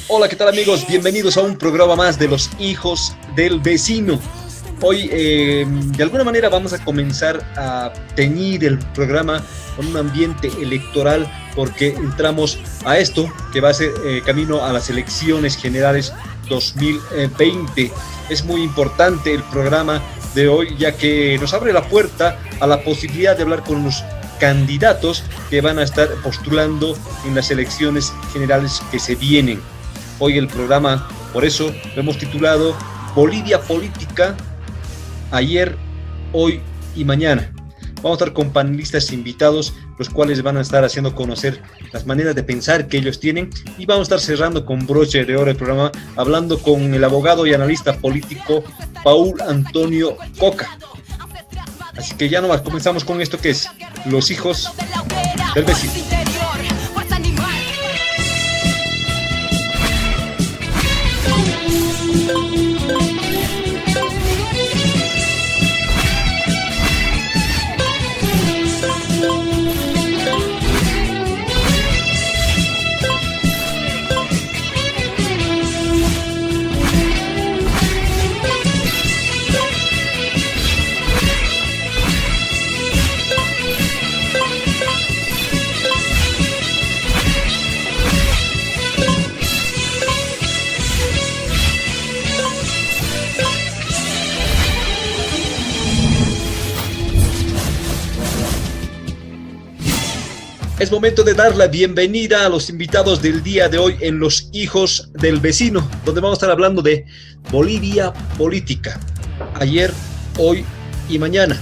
Hola, ¿qué tal amigos? Bienvenidos a un programa más de los hijos del vecino. Hoy, de alguna manera, vamos a comenzar a teñir el programa con un ambiente electoral porque entramos a esto que va a ser camino a las elecciones generales 2020. Es muy importante el programa de hoy ya que nos abre la puerta a la posibilidad de hablar con los candidatos que van a estar postulando en las elecciones generales que se vienen. Hoy el programa, por eso lo hemos titulado Bolivia Política, ayer, hoy y mañana. Vamos a estar con panelistas invitados, los cuales van a estar haciendo conocer las maneras de pensar que ellos tienen, y vamos a estar cerrando con broche de oro el programa, hablando con el abogado y analista político Paul Antonio Coca. Así que ya nomás comenzamos con esto que es Los hijos del vecino. Es momento de dar la bienvenida a los invitados del día de hoy en Los Hijos del Vecino, donde vamos a estar hablando de Bolivia Política, ayer, hoy y mañana.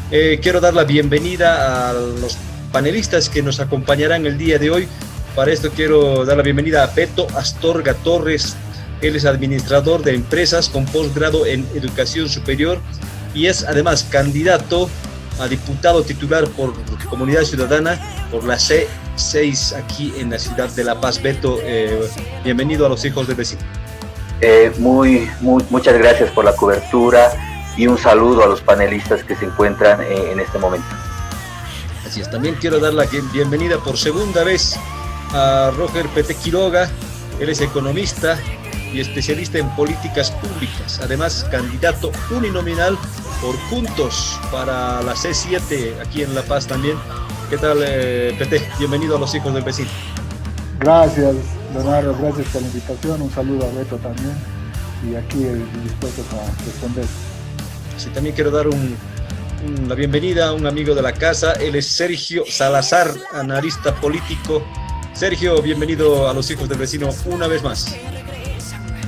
Quiero dar la bienvenida a los panelistas que nos acompañarán el día de hoy. Para esto quiero dar la bienvenida a Beto Astorga Torres. Él es administrador de empresas con posgrado en educación superior y es además candidato a diputado titular por Comunidad Ciudadana por la C6 aquí en la ciudad de La Paz. Beto, bienvenido a Los Hijos del Vecino. Muchas gracias por la cobertura y un saludo a los panelistas que se encuentran en este momento. Así es, también quiero dar la bienvenida por segunda vez a Roger Pete Quiroga. Él es economista y especialista en políticas públicas, además candidato uninominal por Juntos para la C7 aquí en La Paz también. ¿Qué tal, Pete? Bienvenido a Los Hijos del Vecino. Gracias, Leonardo, gracias por la invitación, un saludo a Beto también, y aquí dispuestos a responder. Sí, también quiero dar la bienvenida a un amigo de la casa. Él es Sergio Salazar, analista político. Sergio, bienvenido a Los Hijos del Vecino una vez más.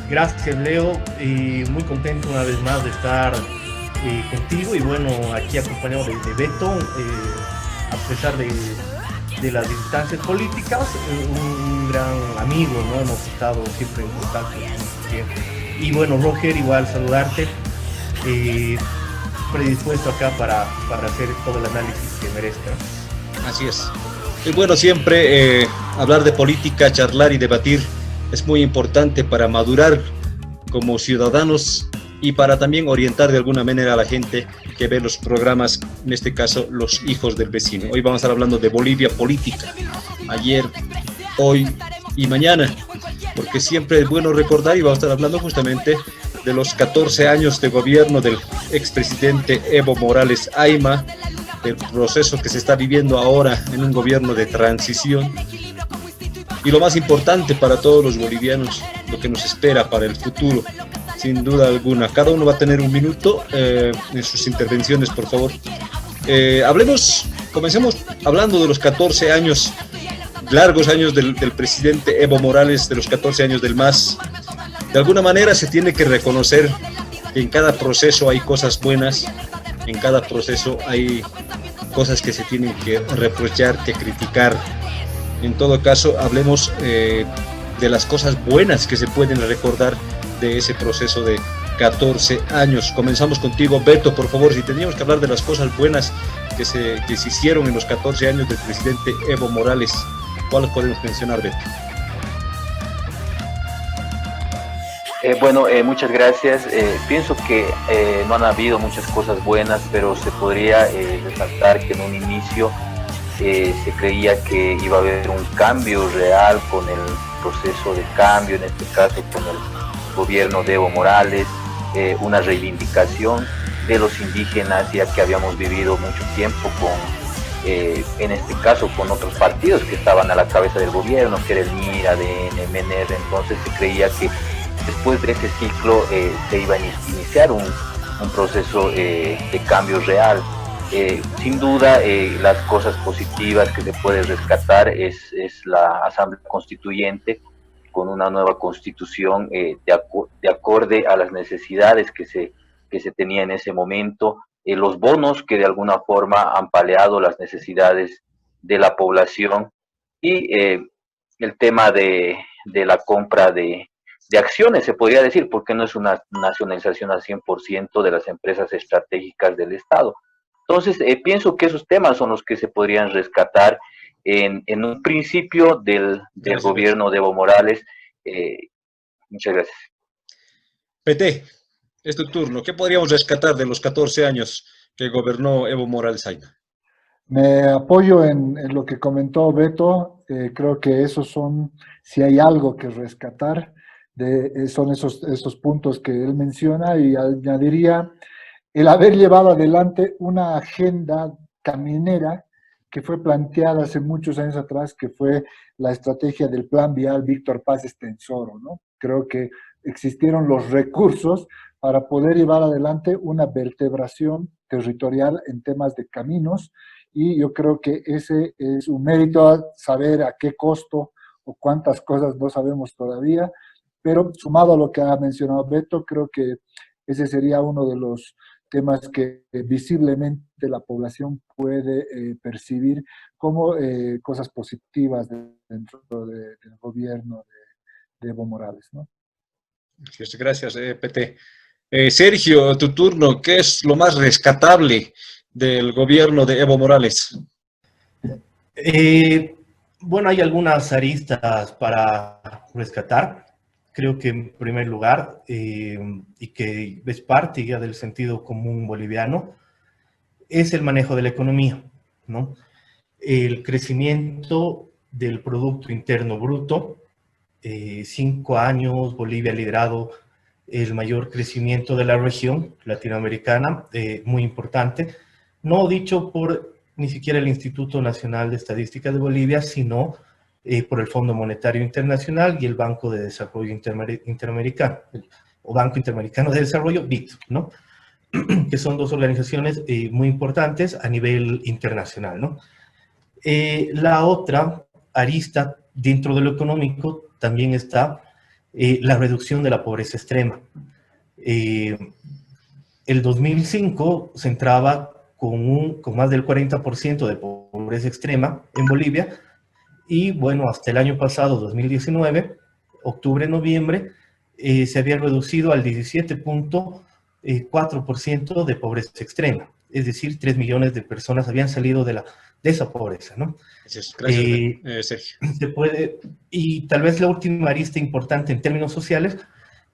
Gracias, Leo, y muy contento una vez más de estar contigo y bueno, aquí acompañado de Beto, a pesar de las distancias políticas, un gran amigo, ¿no? Hemos estado siempre en contacto y bueno, Roger, igual saludarte, predispuesto acá para hacer todo el análisis que merezca. Así es. Es bueno siempre hablar de política, charlar y debatir. Es muy importante para madurar como ciudadanos y para también orientar de alguna manera a la gente que ve los programas, en este caso Los Hijos del Vecino. Hoy vamos a estar hablando de Bolivia Política, ayer, hoy y mañana, porque siempre es bueno recordar, y vamos a estar hablando justamente de los 14 años de gobierno del expresidente Evo Morales Ayma, del proceso que se está viviendo ahora en un gobierno de transición. Y lo más importante para todos los bolivianos, lo que nos espera para el futuro, sin duda alguna. Cada uno va a tener un minuto en sus intervenciones, por favor. Comencemos hablando de los 14 años, largos años del presidente Evo Morales, de los 14 años del MAS. De alguna manera se tiene que reconocer que en cada proceso hay cosas buenas, en cada proceso hay cosas que se tienen que reprochar, que criticar. En todo caso, hablemos de las cosas buenas que se pueden recordar de ese proceso de 14 años. Comenzamos contigo, Beto, por favor. Si teníamos que hablar de las cosas buenas que se hicieron en los 14 años del presidente Evo Morales, ¿cuáles podemos mencionar, Beto? Muchas gracias. Pienso que no han habido muchas cosas buenas, pero se podría resaltar que en un inicio se creía que iba a haber un cambio real con proceso de cambio, en este caso con el gobierno de Evo Morales, una reivindicación de los indígenas, ya que habíamos vivido mucho tiempo con, en este caso, con otros partidos que estaban a la cabeza del gobierno, que era el MIR, ADN, MNR. Entonces se creía que después de ese ciclo se iba a iniciar un proceso de cambio real. Sin duda, las cosas positivas que se puede rescatar es la Asamblea Constituyente, con una nueva constitución de acorde a las necesidades que se tenía en ese momento, los bonos que de alguna forma han paliado las necesidades de la población, y el tema de la compra de acciones, se podría decir, porque no es una nacionalización al 100% de las empresas estratégicas del Estado. Entonces, pienso que esos temas son los que se podrían rescatar en un principio del gobierno de Evo Morales. Muchas gracias. PT, es tu turno. ¿Qué podríamos rescatar de los 14 años que gobernó Evo Morales Ayma? Me apoyo en lo que comentó Beto. Creo que esos son, si hay algo que rescatar, son esos puntos que él menciona, y añadiría el haber llevado adelante una agenda caminera que fue planteada hace muchos años atrás, que fue la estrategia del Plan Vial Víctor Paz Estenssoro, ¿no? Creo que existieron los recursos para poder llevar adelante una vertebración territorial en temas de caminos, y yo creo que ese es un mérito, saber a qué costo o cuántas cosas no sabemos todavía, pero sumado a lo que ha mencionado Beto, creo que ese sería uno de los temas que visiblemente la población puede percibir como cosas positivas dentro del gobierno de Evo Morales, ¿no? Gracias, PT. Sergio, tu turno. ¿Qué es lo más rescatable del gobierno de Evo Morales? Bueno, hay algunas aristas para rescatar. Creo que en primer lugar, y que es parte ya del sentido común boliviano, es el manejo de la economía, ¿no? El crecimiento del Producto Interno Bruto. 5 años Bolivia ha liderado el mayor crecimiento de la región latinoamericana, muy importante, no dicho por ni siquiera el Instituto Nacional de Estadística de Bolivia, sino por el Fondo Monetario Internacional y el Banco de Desarrollo Interamericano, o Banco Interamericano de Desarrollo, BID, ¿no? Que son dos organizaciones muy importantes a nivel internacional, ¿no? La otra arista dentro de lo económico también está la reducción de la pobreza extrema. El 2005 se entraba con más del 40% de pobreza extrema en Bolivia, y bueno, hasta el año pasado, 2019, octubre-noviembre, se había reducido al 17.4% de pobreza extrema. Es decir, 3 millones de personas habían salido de esa pobreza, ¿no? Gracias, Sergio. Y tal vez la última arista importante en términos sociales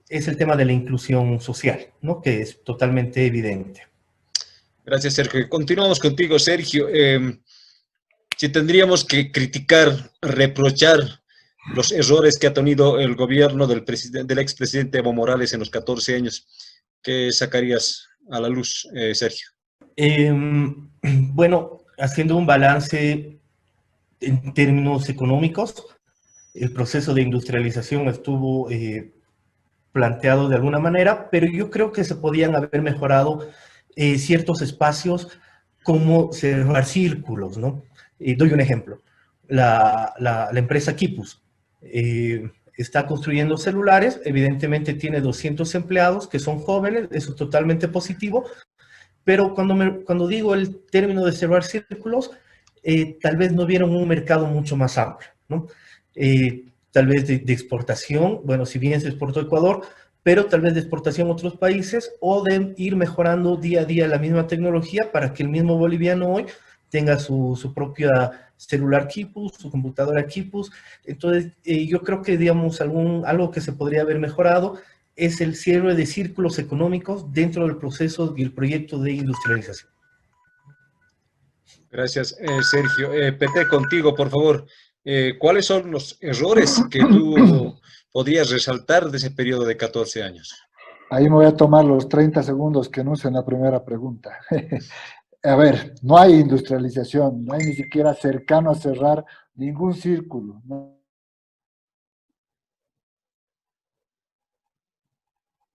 es el tema de la inclusión social, ¿no? Que es totalmente evidente. Gracias, Sergio. Continuamos contigo, Sergio. Si tendríamos que criticar, reprochar los errores que ha tenido el gobierno del expresidente Evo Morales en los 14 años, ¿qué sacarías a la luz, Sergio? Bueno, haciendo un balance en términos económicos, el proceso de industrialización estuvo planteado de alguna manera, pero yo creo que se podían haber mejorado ciertos espacios, como cerrar círculos, ¿no? Doy un ejemplo. La empresa Quipus está construyendo celulares, evidentemente tiene 200 empleados que son jóvenes, eso es totalmente positivo, pero cuando digo el término de cerrar círculos, tal vez no vieron un mercado mucho más amplio, ¿no? Tal vez de exportación, bueno, si bien se exportó a Ecuador, pero tal vez de exportación a otros países, o de ir mejorando día a día la misma tecnología para que el mismo boliviano hoy tenga su propia celular Quipus, su computadora Quipus. Entonces, yo creo que, digamos, algo que se podría haber mejorado es el cierre de círculos económicos dentro del proceso y el proyecto de industrialización. Gracias, Sergio. PT, contigo, por favor. ¿Cuáles son los errores que tú podrías resaltar de ese periodo de 14 años? Ahí me voy a tomar los 30 segundos que no en la primera pregunta. A ver, no hay industrialización, no hay ni siquiera cercano a cerrar ningún círculo.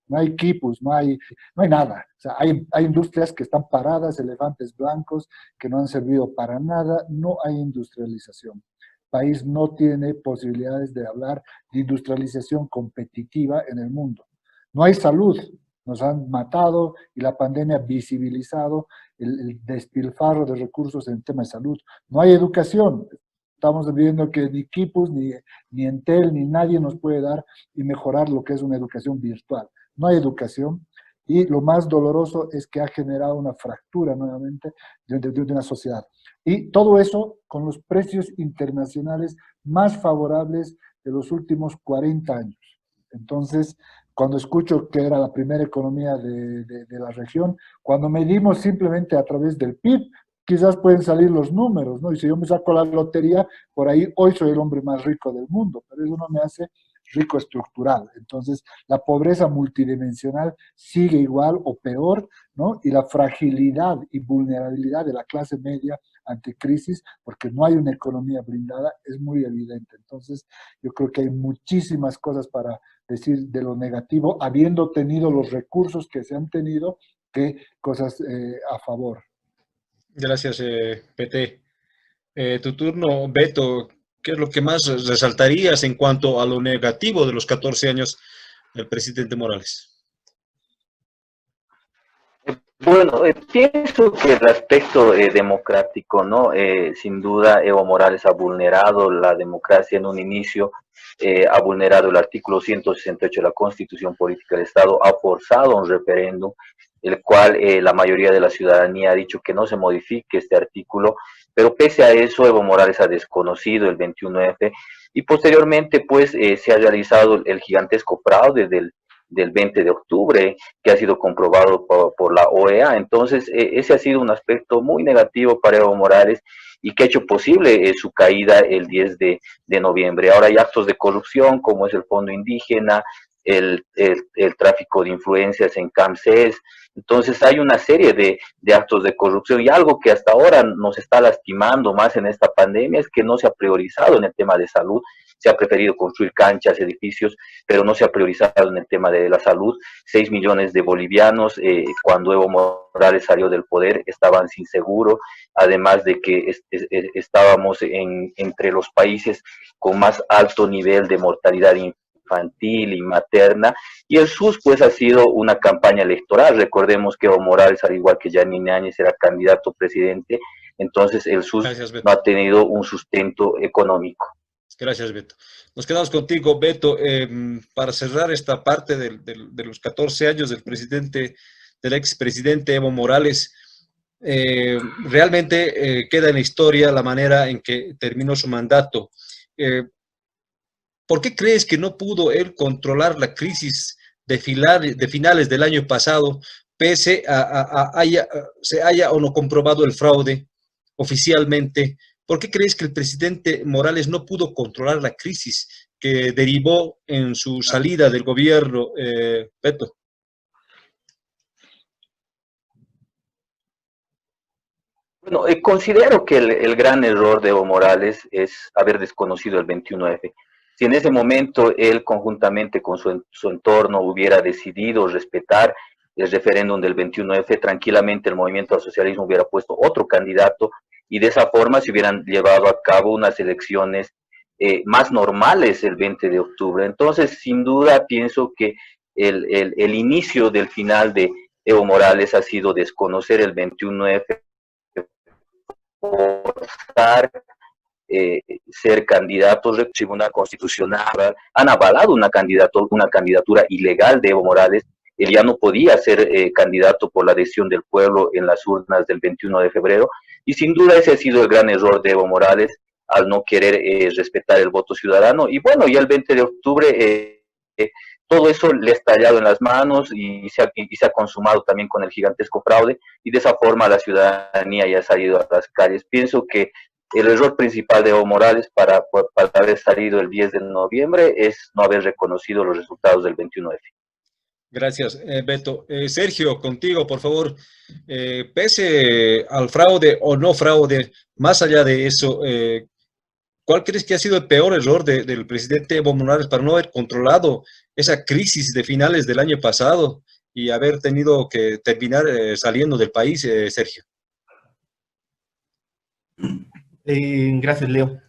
No hay quipus, no hay nada. O sea, hay industrias que están paradas, elefantes blancos, que no han servido para nada. No hay industrialización. El país no tiene posibilidades de hablar de industrialización competitiva en el mundo. No hay salud. Nos han matado y la pandemia ha visibilizado el despilfarro de recursos en tema de salud. No hay educación. Estamos viendo que ni Kipus, ni Entel, ni nadie nos puede dar y mejorar lo que es una educación virtual. No hay educación y lo más doloroso es que ha generado una fractura nuevamente de una sociedad. Y todo eso con los precios internacionales más favorables de los últimos 40 años. Entonces, cuando escucho que era la primera economía de la región, cuando medimos simplemente a través del PIB, quizás pueden salir los números, ¿no? Y si yo me saco la lotería, por ahí hoy soy el hombre más rico del mundo, pero eso no me hace rico estructural. Entonces, la pobreza multidimensional sigue igual o peor, ¿no? Y la fragilidad y vulnerabilidad de la clase media ante crisis, porque no hay una economía blindada, es muy evidente. Entonces, yo creo que hay muchísimas cosas para decir de lo negativo, habiendo tenido los recursos que se han tenido, que cosas a favor. Gracias, PT. Tu turno, Beto. ¿Qué es lo que más resaltarías en cuanto a lo negativo de los 14 años del presidente Morales? Bueno, pienso que el aspecto democrático, ¿no? Sin duda, Evo Morales ha vulnerado la democracia en un inicio, ha vulnerado el artículo 168 de la Constitución Política del Estado, ha forzado un referéndum, el cual la mayoría de la ciudadanía ha dicho que no se modifique este artículo, pero pese a eso, Evo Morales ha desconocido el 21F y posteriormente, pues, se ha realizado el gigantesco fraude del 20 de octubre, que ha sido comprobado por la OEA. Entonces, ese ha sido un aspecto muy negativo para Evo Morales y que ha hecho posible su caída el 10 de noviembre. Ahora hay actos de corrupción, como es el Fondo Indígena, el tráfico de influencias en CAMSES. Entonces hay una serie de actos de corrupción y algo que hasta ahora nos está lastimando más en esta pandemia es que no se ha priorizado en el tema de salud. Se ha preferido construir canchas, edificios, pero no se ha priorizado en el tema de la salud. 6 millones de bolivianos, cuando Evo Morales salió del poder, estaban sin seguro, además de que estábamos entre los países con más alto nivel de mortalidad infantil y materna, y el SUS pues ha sido una campaña electoral. Recordemos que Evo Morales, al igual que Yanine Áñez, era candidato a presidente, entonces el SUS no ha tenido un sustento económico. Gracias, Beto. Nos quedamos contigo, Beto. Para cerrar esta parte de los 14 años del expresidente Evo Morales, realmente queda en la historia la manera en que terminó su mandato. ¿Por qué crees que no pudo él controlar la crisis de finales del año pasado, pese a se haya o no comprobado el fraude oficialmente? ¿Por qué crees que el presidente Morales no pudo controlar la crisis que derivó en su salida del gobierno, Beto? Bueno, considero que el gran error de Evo Morales es haber desconocido el 21F. Si en ese momento él, conjuntamente con su entorno, hubiera decidido respetar el referéndum del 21F, tranquilamente el movimiento al socialismo hubiera puesto otro candidato y de esa forma se hubieran llevado a cabo unas elecciones más normales el 20 de octubre. Entonces, sin duda, pienso que el inicio del final de Evo Morales ha sido desconocer el 21F, forzar ser candidatos del Tribunal Constitucional, han avalado una candidatura ilegal de Evo Morales. Él ya no podía ser candidato por la decisión del pueblo en las urnas del 21 de febrero, y sin duda ese ha sido el gran error de Evo Morales, al no querer respetar el voto ciudadano. Y bueno, ya el 20 de octubre todo eso le ha estallado en las manos y se ha consumado también con el gigantesco fraude, y de esa forma la ciudadanía ya ha salido a las calles. Pienso que el error principal de Evo Morales para haber salido el 10 de noviembre es no haber reconocido los resultados del 21F. Gracias, Beto. Sergio, contigo, por favor. Pese al fraude o no fraude, más allá de eso, ¿cuál crees que ha sido el peor error del presidente Evo Morales para no haber controlado esa crisis de finales del año pasado y haber tenido que terminar saliendo del país, Sergio? Gracias, Leo.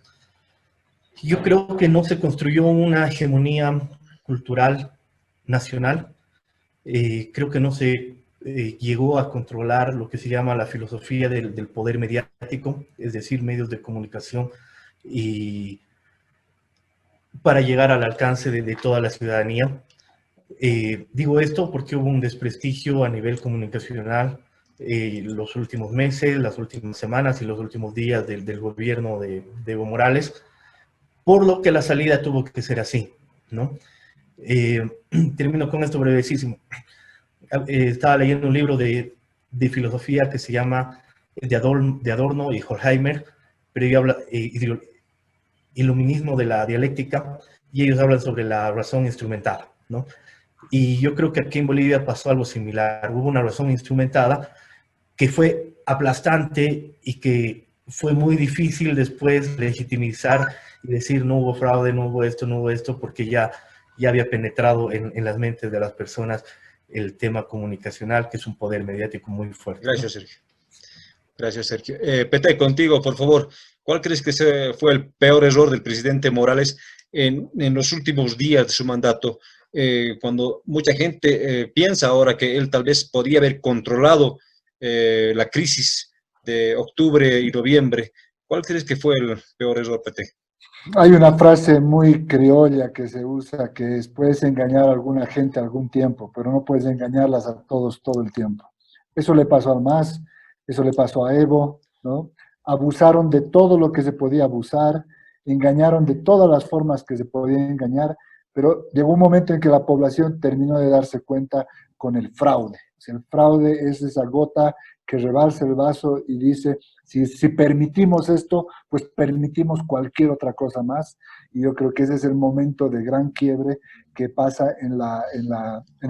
Yo creo que no se construyó una hegemonía cultural nacional. Creo que no se llegó a controlar lo que se llama la filosofía del poder mediático, es decir, medios de comunicación, y para llegar al alcance de toda la ciudadanía. Digo esto porque hubo un desprestigio a nivel comunicacional los últimos meses, las últimas semanas y los últimos días del gobierno de Evo Morales, por lo que la salida tuvo que ser así, ¿no? Termino con esto brevísimo. Estaba leyendo un libro de filosofía que se llama de Adorno y Horkheimer, pero ellos hablan iluminismo de la dialéctica, y ellos hablan sobre la razón instrumental, ¿no? Y yo creo que aquí en Bolivia pasó algo similar. Hubo una razón instrumentada que fue aplastante y que fue muy difícil después legitimizar y decir no hubo fraude, no hubo esto, porque ya había penetrado en las mentes de las personas el tema comunicacional, que es un poder mediático muy fuerte. Gracias, Sergio. Gracias, Sergio. Pete, contigo, por favor. ¿Cuál crees que fue el peor error del presidente Morales en los últimos días de su mandato? Cuando mucha gente piensa ahora que él tal vez podría haber controlado la crisis de octubre y noviembre. ¿Cuál crees que fue el peor error, Pete? Hay una frase muy criolla que se usa, que es: puedes engañar a alguna gente algún tiempo, pero no puedes engañarlas a todos todo el tiempo. Eso le pasó al MAS, eso le pasó a Evo, ¿no? Abusaron de todo lo que se podía abusar, engañaron de todas las formas que se podía engañar, pero llegó un momento en que la población terminó de darse cuenta con el fraude. O sea, el fraude es esa gota que rebalsa el vaso y dice, si permitimos esto, pues permitimos cualquier otra cosa más. Y yo creo que ese es el momento de gran quiebre que pasa en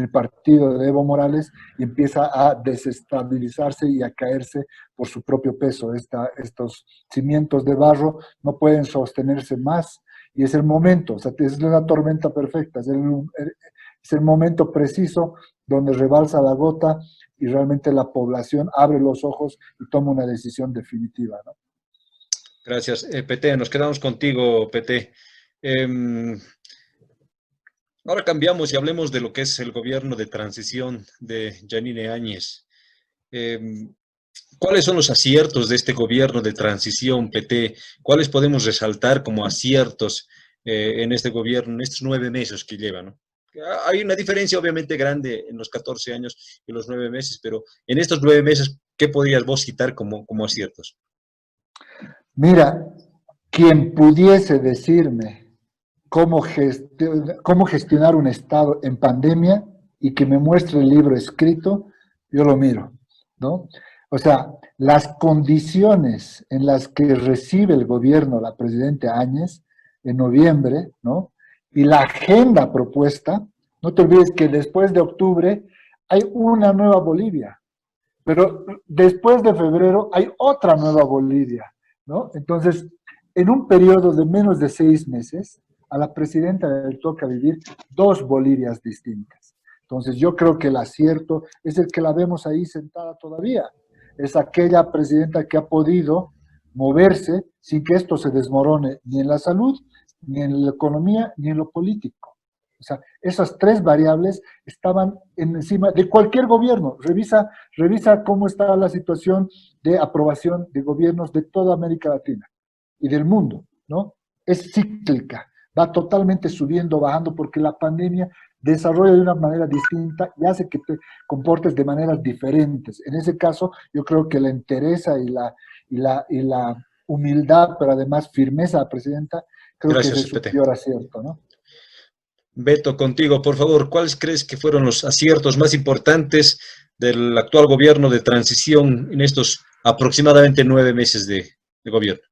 el partido de Evo Morales y empieza a desestabilizarse y a caerse por su propio peso. Estos cimientos de barro no pueden sostenerse más y es el momento, o sea, es una tormenta perfecta, es el momento preciso donde rebalsa la gota y realmente la población abre los ojos y toma una decisión definitiva, ¿no? Gracias, Pete. Nos quedamos contigo, Pete. Ahora cambiamos y hablemos de lo que es el gobierno de transición de Yanine Áñez. ¿Cuáles son los aciertos de este gobierno de transición, Pete? ¿Cuáles podemos resaltar como aciertos en este gobierno, en estos 9 meses que lleva, ¿no? Hay una diferencia obviamente grande en los 14 años y los 9 meses, pero en estos 9 meses, ¿qué podrías vos citar como aciertos? Mira, quien pudiese decirme cómo gestionar un Estado en pandemia y que me muestre el libro escrito, yo lo miro, ¿no? O sea, las condiciones en las que recibe el gobierno la presidenta Áñez en noviembre, ¿no? Y la agenda propuesta, no te olvides que después de octubre hay una nueva Bolivia, pero después de febrero hay otra nueva Bolivia, ¿no? Entonces, en un periodo de menos de 6 meses, a la presidenta le toca vivir 2 Bolivias distintas. Entonces, yo creo que el acierto es el que la vemos ahí sentada todavía. Es aquella presidenta que ha podido moverse sin que esto se desmorone ni en la salud, ni en la economía, ni en lo político. O sea, esas 3 variables estaban encima de cualquier gobierno. Revisa cómo está la situación de aprobación de gobiernos de toda América Latina y del mundo, ¿no? Es cíclica, va totalmente subiendo, bajando, porque la pandemia desarrolla de una manera distinta y hace que te comportes de maneras diferentes. En ese caso, yo creo que la entereza y la humildad, pero además firmeza de la presidenta, creo que es su mayor acierto, ¿no? Beto, contigo, por favor, ¿cuáles crees que fueron los aciertos más importantes del actual gobierno de transición en estos aproximadamente 9 meses de gobierno?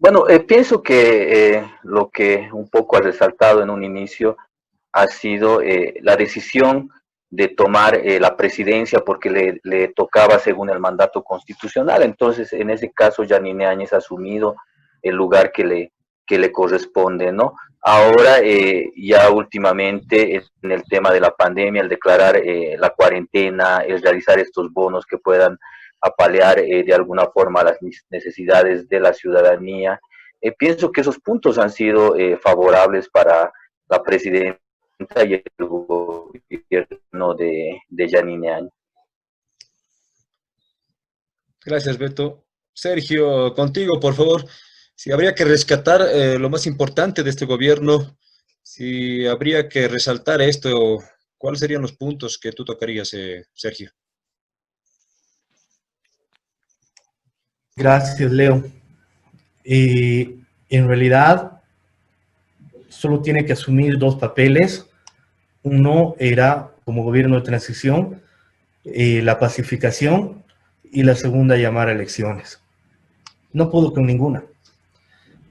Bueno, pienso que lo que un poco ha resaltado en un inicio ha sido la decisión de tomar la presidencia porque le tocaba según el mandato constitucional. Entonces, en ese caso, Yanine Áñez ha asumido el lugar que le corresponde, ¿no? Ahora, ya últimamente, en el tema de la pandemia, el declarar la cuarentena, el realizar estos bonos que puedan apalear de alguna forma las necesidades de la ciudadanía, pienso que esos puntos han sido favorables para la presidencia y el gobierno de Yanine Áñez. Gracias, Beto. Sergio, contigo, por favor. Si habría que rescatar lo más importante de este gobierno, si habría que resaltar esto, ¿cuáles serían los puntos que tú tocarías, Sergio? Gracias, Leo. En realidad, solo tiene que asumir dos papeles. Uno era, como gobierno de transición, la pacificación, y la segunda, llamar a elecciones. No pudo con ninguna.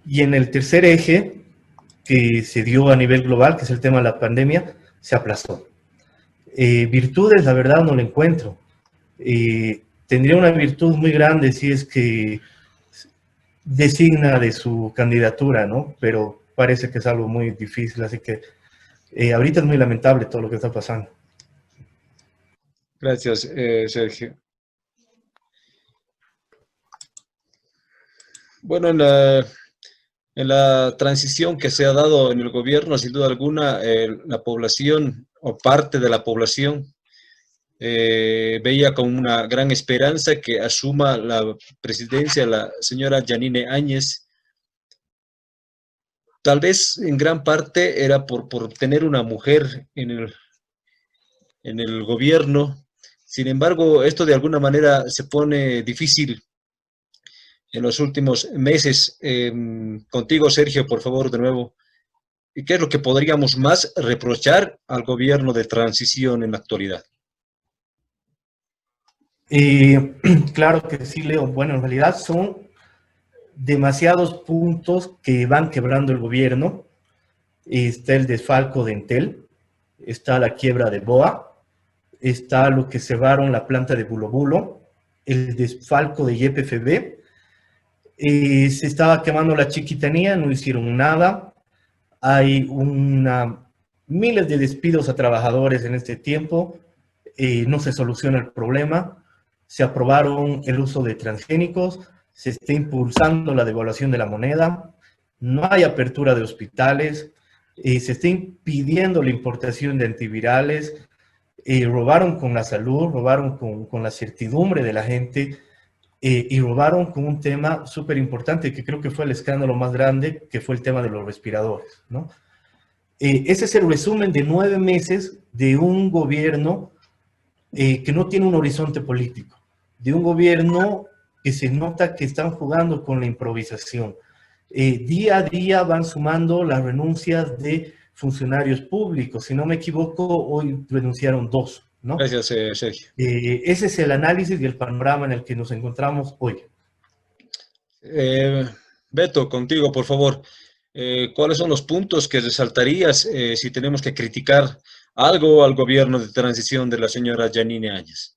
Y en el tercer eje, que se dio a nivel global, que es el tema de la pandemia, se aplazó. Virtudes, la verdad, no lo encuentro. Tendría una virtud muy grande si es que designa de su candidatura, ¿no? Pero parece que es algo muy difícil, así que ahorita es muy lamentable todo lo que está pasando. Gracias, Sergio. Bueno, en la transición que se ha dado en el gobierno, sin duda alguna, la población o parte de la población veía con una gran esperanza que asuma la presidencia la señora Yanine Áñez. Tal vez en gran parte era por tener una mujer en el gobierno. Sin embargo, esto de alguna manera se pone difícil en los últimos meses. Contigo, Sergio, por favor, de nuevo. ¿Qué es lo que podríamos más reprochar al gobierno de transición en la actualidad? Claro que sí, Leo. Bueno, en realidad son demasiados puntos que van quebrando el gobierno. Está el desfalco de Entel, está la quiebra de BOA, está lo que cerraron la planta de Bulo Bulo, el desfalco de YPFB, se estaba quemando la Chiquitanía, no hicieron nada. Hay miles de despidos a trabajadores en este tiempo, no se soluciona el problema. Se aprobaron el uso de transgénicos, se está impulsando la devaluación de la moneda, no hay apertura de hospitales, se está impidiendo la importación de antivirales, robaron con la salud, robaron con la certidumbre de la gente, y robaron con un tema súper importante que creo que fue el escándalo más grande, que fue el tema de los respiradores, ¿no? Ese es el resumen de 9 meses de un gobierno que no tiene un horizonte político, de un gobierno que se nota que están jugando con la improvisación. Día a día van sumando las renuncias de funcionarios públicos. Si no me equivoco, hoy renunciaron 2, ¿no? Gracias, Sergio. Ese es el análisis y el panorama en el que nos encontramos hoy. Beto, contigo, por favor. ¿Cuáles son los puntos que resaltarías si tenemos que criticar algo al gobierno de transición de la señora Yanine Áñez?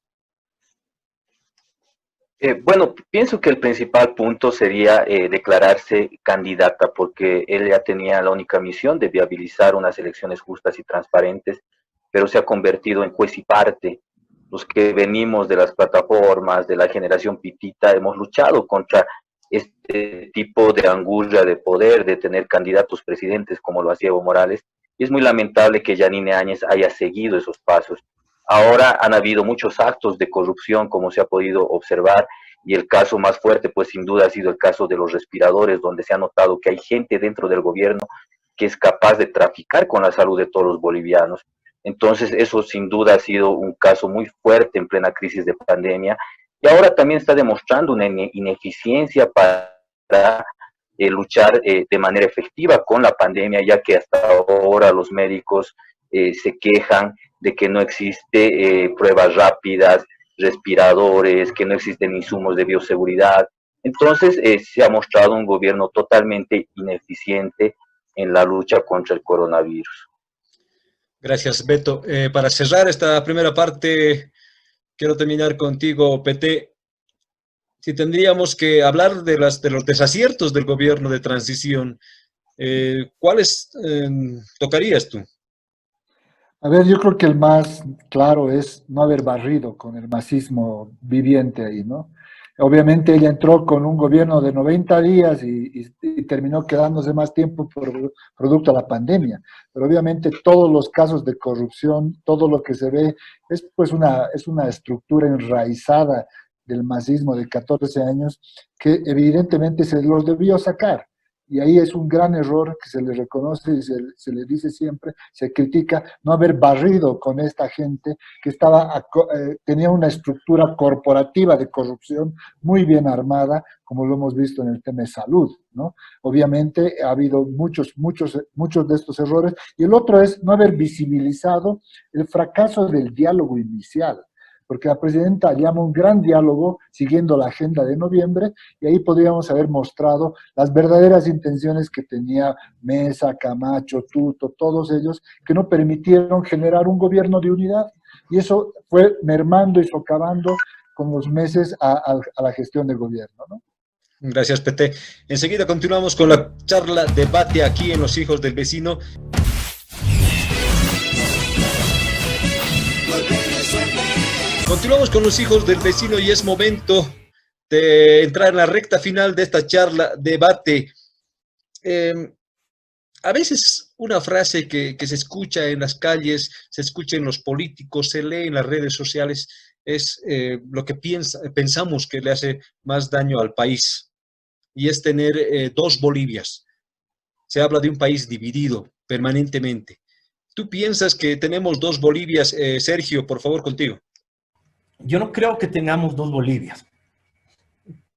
Bueno, pienso que el principal punto sería declararse candidata, porque ella tenía la única misión de viabilizar unas elecciones justas y transparentes, pero se ha convertido en juez y parte. Los que venimos de las plataformas, de la generación pitita, hemos luchado contra este tipo de angurria de poder, de tener candidatos presidentes como lo hacía Evo Morales, y es muy lamentable que Yanine Áñez haya seguido esos pasos. Ahora han habido muchos actos de corrupción, como se ha podido observar, y el caso más fuerte, pues sin duda ha sido el caso de los respiradores, donde se ha notado que hay gente dentro del gobierno que es capaz de traficar con la salud de todos los bolivianos. Entonces, eso sin duda ha sido un caso muy fuerte en plena crisis de pandemia, y ahora también está demostrando una ineficiencia para luchar de manera efectiva con la pandemia, ya que hasta ahora los médicos se quejan de que no existe pruebas rápidas, respiradores, que no existen insumos de bioseguridad. Entonces se ha mostrado un gobierno totalmente ineficiente en la lucha contra el coronavirus. Gracias, Beto. Para cerrar esta primera parte, quiero terminar contigo, PT. Si tendríamos que hablar de los desaciertos del gobierno de transición, ¿cuáles tocarías tú? A ver, yo creo que el más claro es no haber barrido con el masismo viviente ahí, ¿no? Obviamente ella entró con un gobierno de 90 días y terminó quedándose más tiempo por producto de la pandemia. Pero obviamente todos los casos de corrupción, todo lo que se ve es pues es una estructura enraizada del masismo de 14 años que evidentemente se los debió sacar. Y ahí es un gran error que se le reconoce y se le dice siempre, se critica no haber barrido con esta gente que tenía una estructura corporativa de corrupción muy bien armada, como lo hemos visto en el tema de salud, ¿no? Obviamente ha habido muchos de estos errores. Y el otro es no haber visibilizado el fracaso del diálogo inicial, porque la presidenta llama un gran diálogo siguiendo la agenda de noviembre, y ahí podríamos haber mostrado las verdaderas intenciones que tenía Mesa, Camacho, Tuto, todos ellos, que no permitieron generar un gobierno de unidad, y eso fue mermando y socavando con los meses a la gestión del gobierno, ¿no? Gracias, PT. Enseguida continuamos con la charla, debate aquí en Los Hijos del Vecino. Continuamos con Los Hijos del Vecino y es momento de entrar en la recta final de esta charla, debate. A veces una frase que se escucha en las calles, se escucha en los políticos, se lee en las redes sociales, es lo que pensamos que le hace más daño al país, y es tener dos Bolivias. Se habla de un país dividido permanentemente. ¿Tú piensas que tenemos dos Bolivias? Sergio, por favor, contigo. Yo no creo que tengamos dos Bolivias,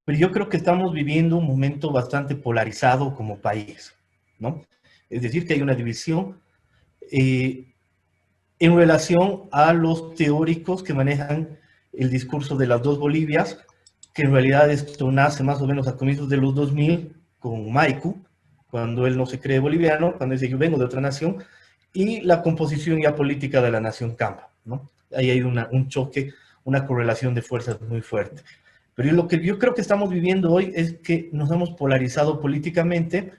pero yo creo que estamos viviendo un momento bastante polarizado como país, ¿no? Es decir, que hay una división en relación a los teóricos que manejan el discurso de las dos Bolivias, que en realidad esto nace más o menos a comienzos de los 2000 con Maiku, cuando él no se cree boliviano, cuando dice yo vengo de otra nación, y la composición ya política de la nación Camba, ¿no? Ahí hay un choque, una correlación de fuerzas muy fuerte. Pero lo que yo creo que estamos viviendo hoy es que nos hemos polarizado políticamente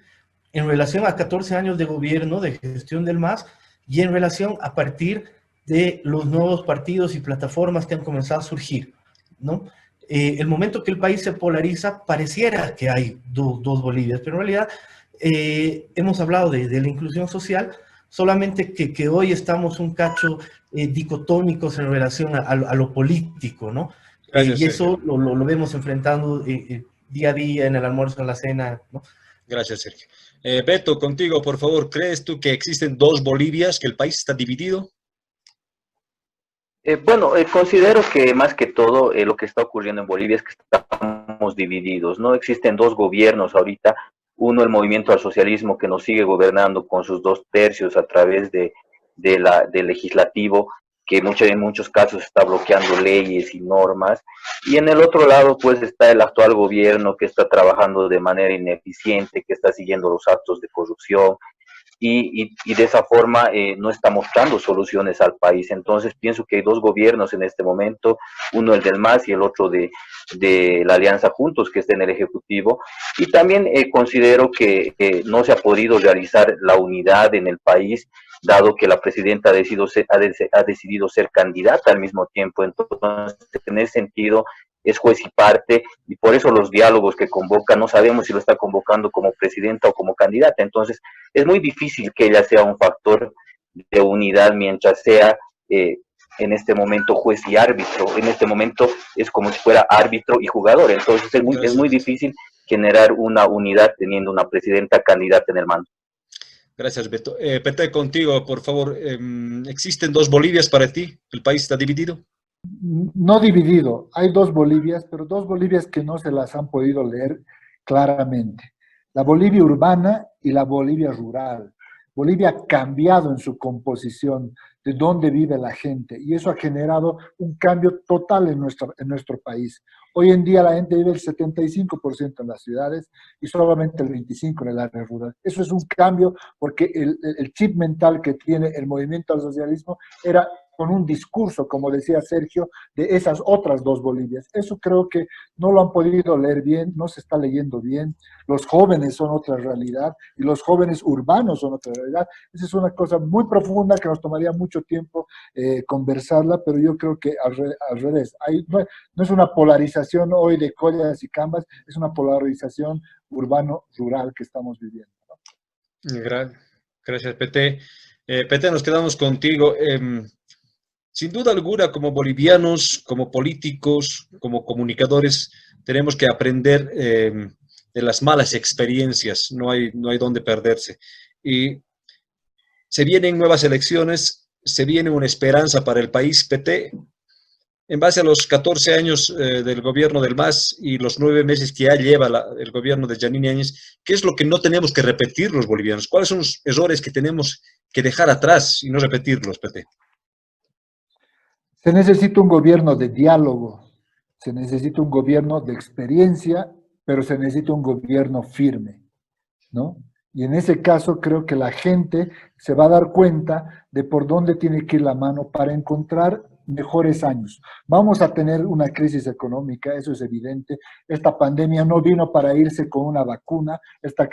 en relación a 14 años de gobierno, de gestión del MAS, y en relación a partir de los nuevos partidos y plataformas que han comenzado a surgir, ¿no? El momento que el país se polariza, pareciera que hay dos Bolivias, pero en realidad hemos hablado de la inclusión social, solamente que hoy estamos un cacho dicotómicos en relación a lo político, ¿no? Gracias, y eso Sergio. lo vemos enfrentando día a día, en el almuerzo, en la cena, ¿no? Gracias, Sergio. Beto, contigo, por favor, ¿crees tú que existen dos Bolivias, que el país está dividido? Bueno, considero que más que todo lo que está ocurriendo en Bolivia es que estamos divididos, ¿no? Existen dos gobiernos ahorita, uno el movimiento al socialismo que nos sigue gobernando con sus 2/3 a través del legislativo, que en muchos casos está bloqueando leyes y normas, y en el otro lado pues está el actual gobierno que está trabajando de manera ineficiente, que está siguiendo los actos de corrupción, y de esa forma no está mostrando soluciones al país. Entonces pienso que hay dos gobiernos en este momento, uno el del MAS y el otro de la Alianza Juntos, que está en el Ejecutivo, y también considero que no se ha podido realizar la unidad en el país, dado que la presidenta ha decidido ser candidata al mismo tiempo. Entonces, en ese sentido, es juez y parte, y por eso los diálogos que convoca, no sabemos si lo está convocando como presidenta o como candidata. Entonces, es muy difícil que ella sea un factor de unidad mientras sea en este momento juez y árbitro. En este momento es como si fuera árbitro y jugador. Entonces, es muy difícil generar una unidad teniendo una presidenta candidata en el mando. Gracias, Beto. PT, contigo, por favor. ¿Existen dos Bolivias para ti? ¿El país está dividido? No dividido, hay dos Bolivias, pero dos Bolivias que no se las han podido leer claramente. La Bolivia urbana y la Bolivia rural. Bolivia ha cambiado en su composición, de dónde vive la gente, y eso ha generado un cambio total en nuestro país. Hoy en día la gente vive el 75% en las ciudades y solamente el 25% en el área rural. Eso es un cambio porque el chip mental que tiene el movimiento al socialismo era con un discurso, como decía Sergio, de esas otras dos Bolivias. Eso creo que no lo han podido leer bien, no se está leyendo bien. Los jóvenes son otra realidad y los jóvenes urbanos son otra realidad. Esa es una cosa muy profunda que nos tomaría mucho tiempo conversarla, pero yo creo que al revés. No es una polarización hoy de collas y cambas, es una polarización urbano-rural que estamos viviendo, ¿no? Gracias, Pete. Pete, nos quedamos contigo. Sin duda alguna, como bolivianos, como políticos, como comunicadores, tenemos que aprender de las malas experiencias, no hay dónde perderse. Y se vienen nuevas elecciones, se viene una esperanza para el país. PT, en base a los 14 años del gobierno del MAS y los 9 meses que ya lleva el gobierno de Janine Áñez, ¿qué es lo que no tenemos que repetir los bolivianos? ¿Cuáles son los errores que tenemos que dejar atrás y no repetirlos, PT? Se necesita un gobierno de diálogo, se necesita un gobierno de experiencia, pero se necesita un gobierno firme, ¿no? Y en ese caso creo que la gente se va a dar cuenta de por dónde tiene que ir la mano para encontrar mejores años. Vamos a tener una crisis económica, eso es evidente. Esta pandemia no vino para irse con una vacuna. Esta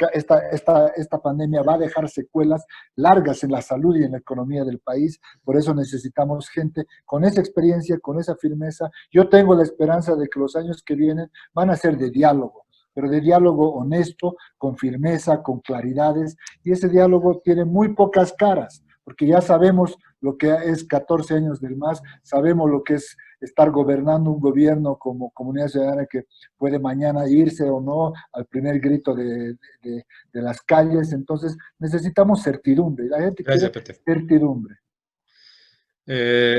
pandemia va a dejar secuelas largas en la salud y en la economía del país. Por eso necesitamos gente con esa experiencia, con esa firmeza. Yo tengo la esperanza de que los años que vienen van a ser de diálogo, pero de diálogo honesto, con firmeza, con claridades, y ese diálogo tiene muy pocas caras, porque ya sabemos lo que es 14 años del MAS, sabemos lo que es estar gobernando un gobierno como Comunidad Ciudadana que puede mañana irse o no al primer grito de las calles. Entonces necesitamos certidumbre, y la gente quiere certidumbre.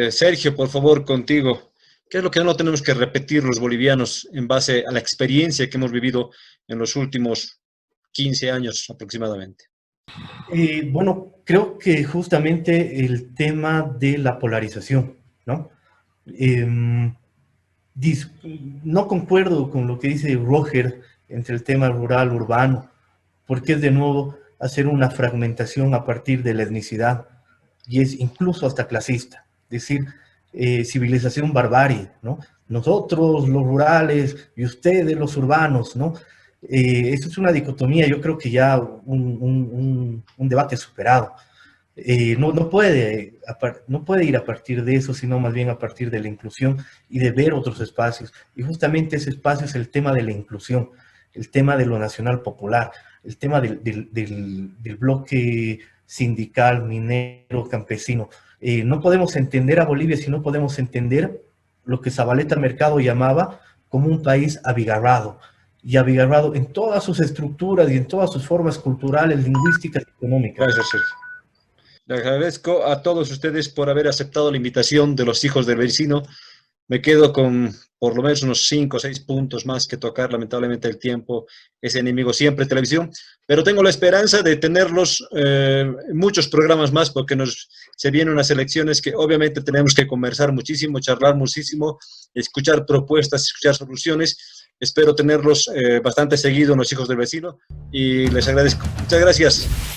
Sergio, por favor, contigo. ¿Qué es lo que no tenemos que repetir los bolivianos en base a la experiencia que hemos vivido en los últimos 15 años aproximadamente? Bueno, creo que justamente el tema de la polarización, ¿no? No concuerdo con lo que dice Roger entre el tema rural-urbano, porque es de nuevo hacer una fragmentación a partir de la etnicidad, y es incluso hasta clasista, decir, civilización barbarie, ¿no? Nosotros los rurales y ustedes los urbanos, ¿no? Eso es una dicotomía, yo creo que ya un debate superado. No puede ir a partir de eso, sino más bien a partir de la inclusión y de ver otros espacios. Y justamente ese espacio es el tema de la inclusión, el tema de lo nacional popular, el tema del bloque sindical, minero, campesino. No podemos entender a Bolivia si no podemos entender lo que Zabaleta Mercado llamaba como un país abigarrado, y abigarrado en todas sus estructuras y en todas sus formas culturales, lingüísticas y económicas. Gracias, Sergio. Le agradezco a todos ustedes por haber aceptado la invitación de los hijos del vecino. Me quedo con por lo menos unos 5 o 6 puntos más que tocar. Lamentablemente el tiempo es enemigo siempre de televisión, pero tengo la esperanza de tenerlos muchos programas más, porque se vienen unas elecciones que obviamente tenemos que conversar muchísimo, charlar muchísimo, escuchar propuestas, escuchar soluciones. Espero tenerlos bastante seguido en los hijos del vecino y les agradezco. Muchas gracias.